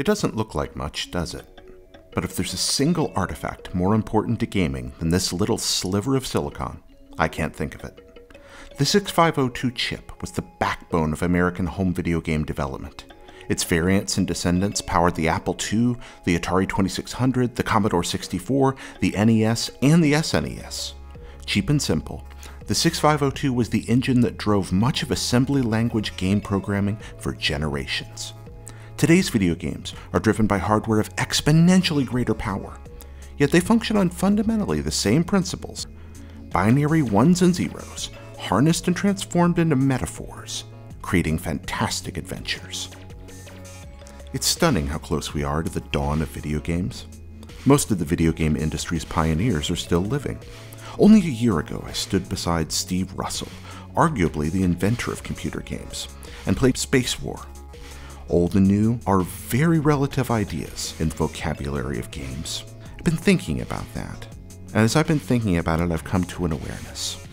It doesn't look like much, does it? But if there's a single artifact more important to gaming than this little sliver of silicon, I can't think of it. The 6502 chip was the backbone of American home video game development. Its variants and descendants powered the Apple II, the Atari 2600, the Commodore 64, the NES, and the SNES. Cheap and simple, the 6502 was the engine that drove much of assembly language game programming for generations. Today's video games are driven by hardware of exponentially greater power, yet they function on fundamentally the same principles: binary ones and zeros, harnessed and transformed into metaphors, creating fantastic adventures. It's stunning how close we are to the dawn of video games. Most of the video game industry's pioneers are still living. Only a year ago, I stood beside Steve Russell, arguably the inventor of computer games, and played Space War. Old and new are very relative ideas in the vocabulary of games. I've been thinking about that, and as I've been thinking about it, I've come to an awareness.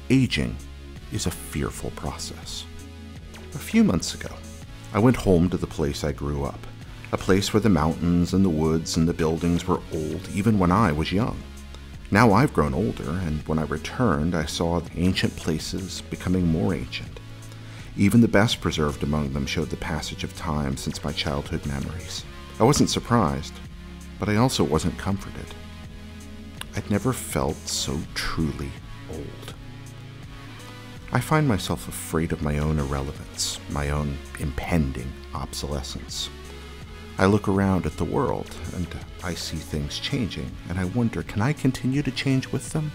Aging is a fearful process. A few months ago, I went home to the place I grew up, a place where the mountains and the woods and the buildings were old even when I was young. Now I've grown older, and when I returned, I saw the ancient places becoming more ancient. Even the best preserved among them showed the passage of time since my childhood memories. I wasn't surprised, but I also wasn't comforted. I'd never felt so truly old. I find myself afraid of my own irrelevance, my own impending obsolescence. I look around at the world, and I see things changing, and I wonder, can I continue to change with them?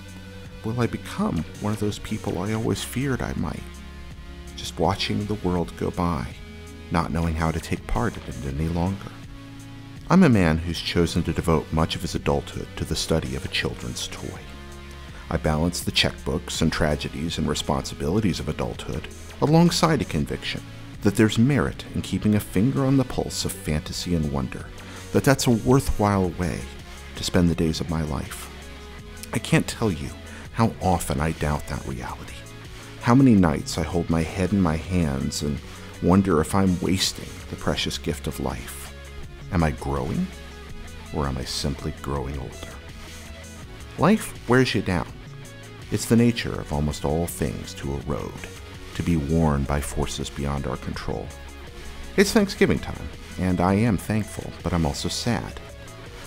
Will I become one of those people I always feared I might? Just watching the world go by, not knowing how to take part in it any longer. I'm a man who's chosen to devote much of his adulthood to the study of a children's toy. I balance the checkbooks and tragedies and responsibilities of adulthood alongside a conviction that there's merit in keeping a finger on the pulse of fantasy and wonder, that's a worthwhile way to spend the days of my life. I can't tell you how often I doubt that reality. How many nights I hold my head in my hands and wonder if I'm wasting the precious gift of life. Am I growing, or am I simply growing older? Life wears you down. It's the nature of almost all things to erode, to be worn by forces beyond our control. It's Thanksgiving time, and I am thankful, but I'm also sad.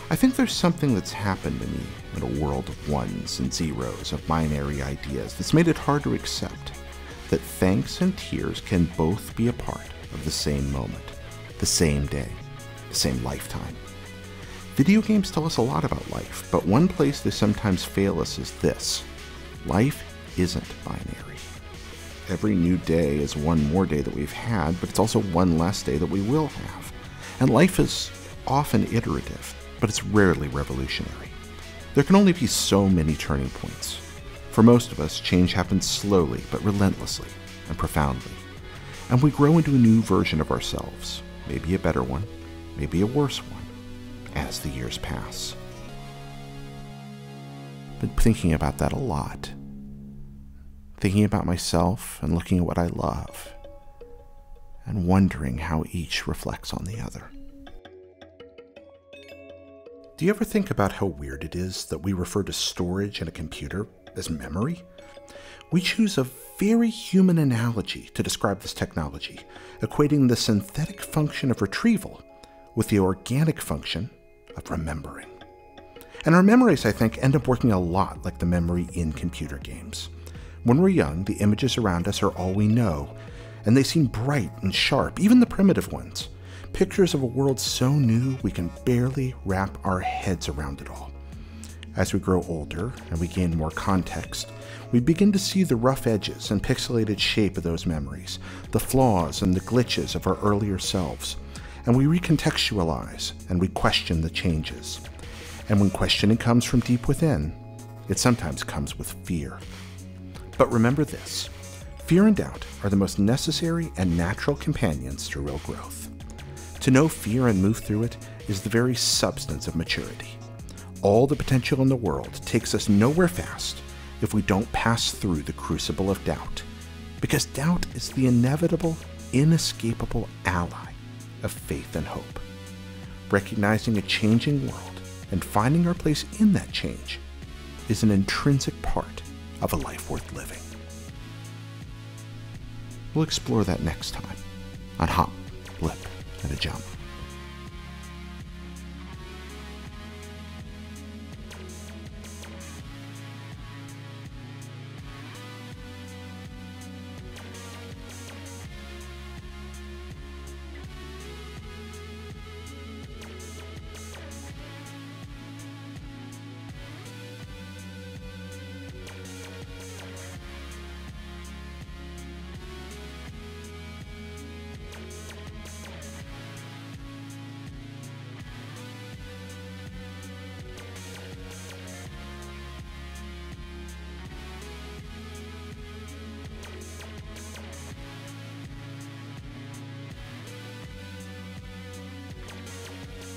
I think there's something that's happened to me in a world of ones and zeros, of binary ideas, that's made it hard to accept that thanks and tears can both be a part of the same moment, the same day, the same lifetime. Video games tell us a lot about life, but one place they sometimes fail us is this: life isn't binary. Every new day is one more day that we've had, but it's also one less day that we will have. And life is often iterative, but it's rarely revolutionary. There can only be so many turning points. For most of us, change happens slowly but relentlessly and profoundly. And we grow into a new version of ourselves, maybe a better one, maybe a worse one, as the years pass. Been thinking about that a lot. Thinking about myself and looking at what I love, and wondering how each reflects on the other. Do you ever think about how weird it is that we refer to storage in a computer as memory? We choose a very human analogy to describe this technology, equating the synthetic function of retrieval with the organic function of remembering. And our memories, I think, end up working a lot like the memory in computer games. When we're young, the images around us are all we know, and they seem bright and sharp, even the primitive ones. Pictures of a world so new we can barely wrap our heads around it all. As we grow older and we gain more context, we begin to see the rough edges and pixelated shape of those memories, the flaws and the glitches of our earlier selves, and we recontextualize and we question the changes. And when questioning comes from deep within, it sometimes comes with fear. But remember this: fear and doubt are the most necessary and natural companions to real growth. To know fear and move through it is the very substance of maturity. All the potential in the world takes us nowhere fast if we don't pass through the crucible of doubt, because doubt is the inevitable, inescapable ally of faith and hope. Recognizing a changing world and finding our place in that change is an intrinsic part of a life worth living. We'll explore that next time on Hop, Blip, and a Jump.